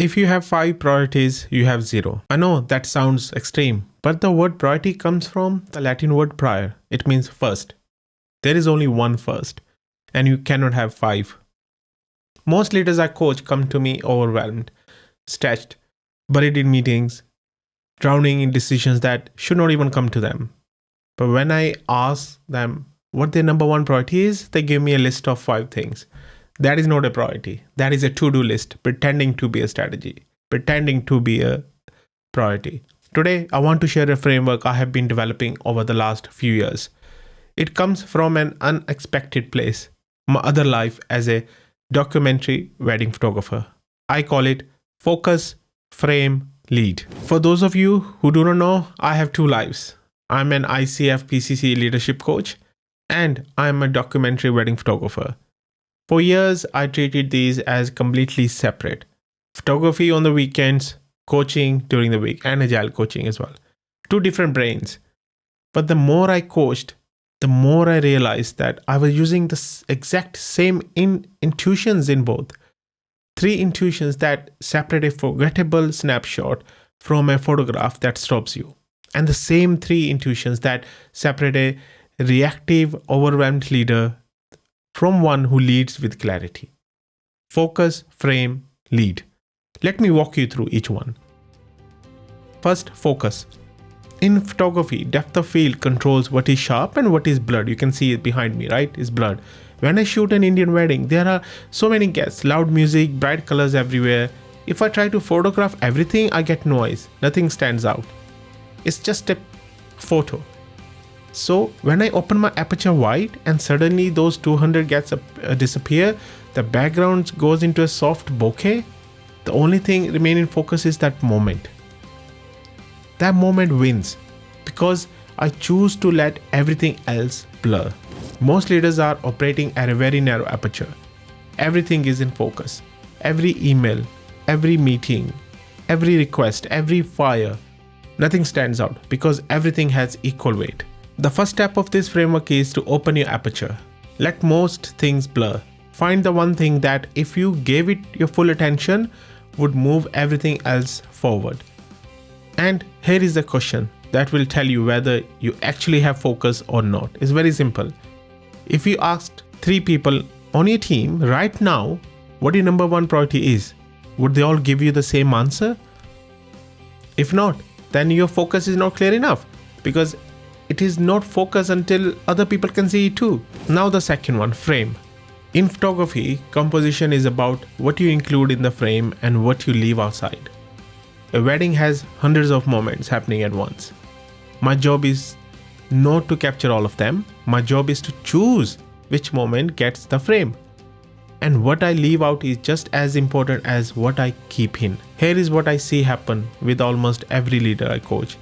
If you have 5 priorities, you have 0. I know that sounds extreme, but the word priority comes from the Latin word prior. It means first. There is only one first, and you cannot have 5. Most leaders I coach come to me overwhelmed, stretched, buried in meetings, drowning in decisions that should not even come to them. But when I ask them what their number one priority is, they give me a list of 5 things. That is not a priority. That is a to-do list pretending to be a strategy, pretending to be a priority. Today, I want to share a framework I have been developing over the last few years. It comes from an unexpected place, my other life as a documentary wedding photographer. I call it Focus, Frame, Lead. For those of you who do not know, I have 2 lives. I'm an ICF PCC leadership coach, and I'm a documentary wedding photographer. For years, I treated these as completely separate. Photography on the weekends, coaching during the week, and agile coaching as well. 2 different brains. But the more I coached, the more I realized that I was using the exact same intuitions in both. 3 intuitions that separate a forgettable snapshot from a photograph that stops you. And the same 3 intuitions that separate a reactive, overwhelmed leader from one who leads with clarity. Focus, frame, lead. Let me walk you through each one. First, focus. In photography, depth of field controls what is sharp and what is blurred. You can see it behind me, right? It's blurred. When I shoot an Indian wedding, there are so many guests, loud music, bright colors everywhere. If I try to photograph everything, I get noise. Nothing stands out. It's just a photo. So when I open my aperture wide and suddenly those 200 guests disappear, the background goes into a soft bokeh, the only thing remaining in focus is that moment. That moment wins because I choose to let everything else blur. Most leaders are operating at a very narrow aperture. Everything is in focus. Every email, every meeting, every request, every fire, nothing stands out because everything has equal weight. The first step of this framework is to open your aperture. Let most things blur. Find the one thing that, if you gave it your full attention, would move everything else forward. And here is the question that will tell you whether you actually have focus or not. It's very simple. If you asked 3 people on your team right now what your number one priority is, would they all give you the same answer? If not, then your focus is not clear enough because it is not focus until other people can see it too. Now the second one, frame. In photography, composition is about what you include in the frame and what you leave outside. A wedding has hundreds of moments happening at once. My job is not to capture all of them. My job is to choose which moment gets the frame. And what I leave out is just as important as what I keep in. Here is what I see happen with almost every leader I coach.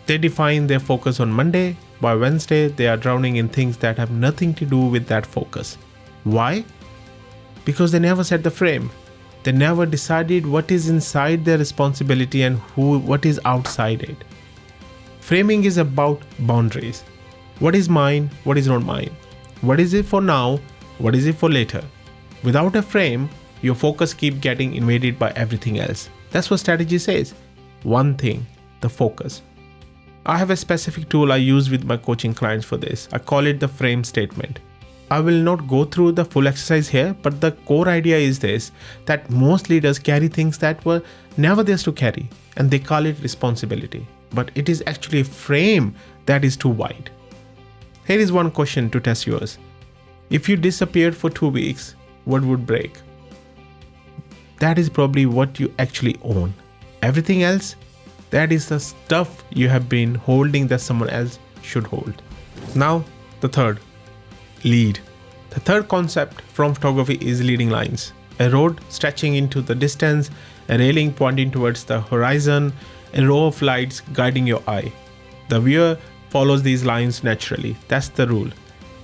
They define their focus on Monday. By Wednesday, they are drowning in things that have nothing to do with that focus. Why? Because they never set the frame. They never decided what is inside their responsibility and what is outside it. Framing is about boundaries. What is mine? What is not mine? What is it for now? What is it for later? Without a frame, your focus keeps getting invaded by everything else. That's what strategy says. One thing, the focus. I have a specific tool I use with my coaching clients for this. I call it the frame statement. I will not go through the full exercise here, but the core idea is this, that most leaders carry things that were never theirs to carry, and they call it responsibility. But it is actually a frame that is too wide. Here is one question to test yours. If you disappeared for 2 weeks, what would break? That is probably what you actually own. Everything else, that is the stuff you have been holding that someone else should hold. Now, the third, lead. The third concept from photography is leading lines. A road stretching into the distance, a railing pointing towards the horizon, a row of lights guiding your eye. The viewer follows these lines naturally. That's the rule.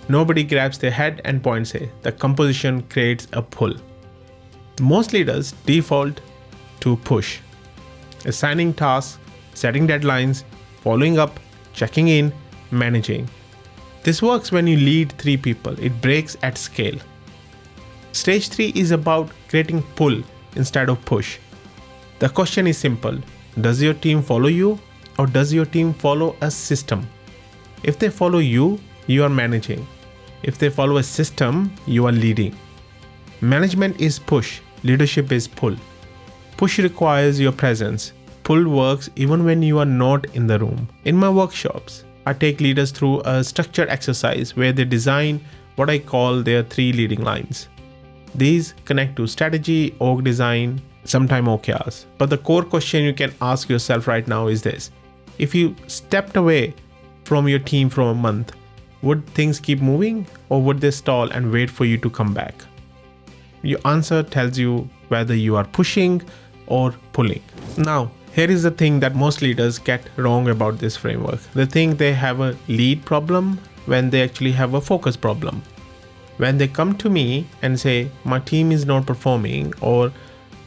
Nobody grabs their head and points it. The composition creates a pull. Most leaders default to push. Assigning tasks, setting deadlines, following up, checking in, managing. This works when you lead 3 people. It breaks at scale. Stage 3 is about creating pull instead of push. The question is simple. Does your team follow you, or does your team follow a system? If they follow you, you are managing. If they follow a system, you are leading. Management is push, leadership is pull. Push requires your presence. Pull works even when you are not in the room. In my workshops, I take leaders through a structured exercise where they design what I call their 3 leading lines. These connect to strategy, org design, sometimes OKRs. But the core question you can ask yourself right now is this. If you stepped away from your team for a month, would things keep moving, or would they stall and wait for you to come back? Your answer tells you whether you are pushing or pulling. Now, here is the thing that most leaders get wrong about this framework. They think they have a lead problem when they actually have a focus problem. When they come to me and say, my team is not performing or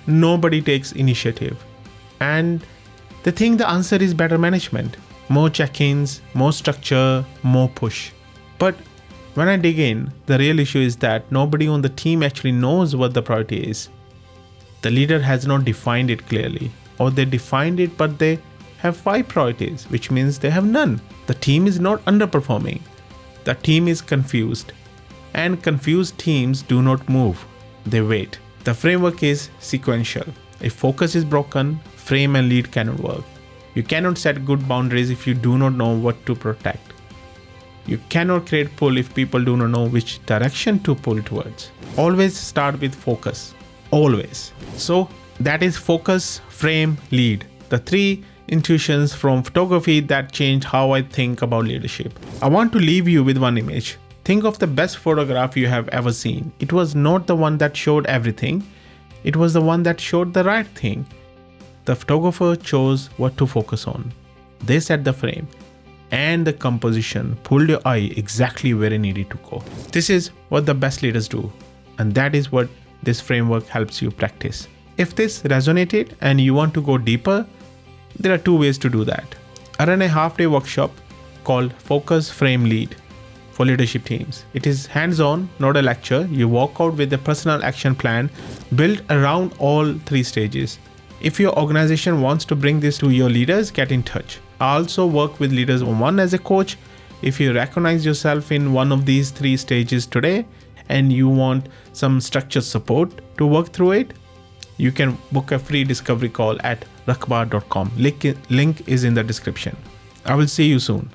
nobody takes initiative, and they think the answer is better management, more check-ins, more structure, more push. But when I dig in, the real issue is that nobody on the team actually knows what the priority is. The leader has not defined it clearly, or they defined it but they have 5 priorities, which means they have none. The team is not underperforming. The team is confused. And confused teams do not move, they wait. The framework is sequential. If focus is broken, frame and lead cannot work. You cannot set good boundaries if you do not know what to protect. You cannot create pull if people do not know which direction to pull towards. Always start with focus. Always. So that is focus, frame, lead. The 3 intuitions from photography that changed how I think about leadership. I want to leave you with one image. Think of the best photograph you have ever seen. It was not the one that showed everything. It was the one that showed the right thing. The photographer chose what to focus on. They set the frame, and the composition pulled your eye exactly where it needed to go. This is what the best leaders do, and that is what this framework helps you practice. If this resonated and you want to go deeper, there are 2 ways to do that. I run a half-day workshop called Focus, Frame, Lead for leadership teams. It is hands-on, not a lecture. You walk out with a personal action plan built around all 3 stages. If your organization wants to bring this to your leaders, get in touch. I also work with leaders one as a coach. If you recognize yourself in one of these 3 stages today and you want some structured support to work through it, you can book a free discovery call at rakbar.com. Link is in the description. I will see you soon.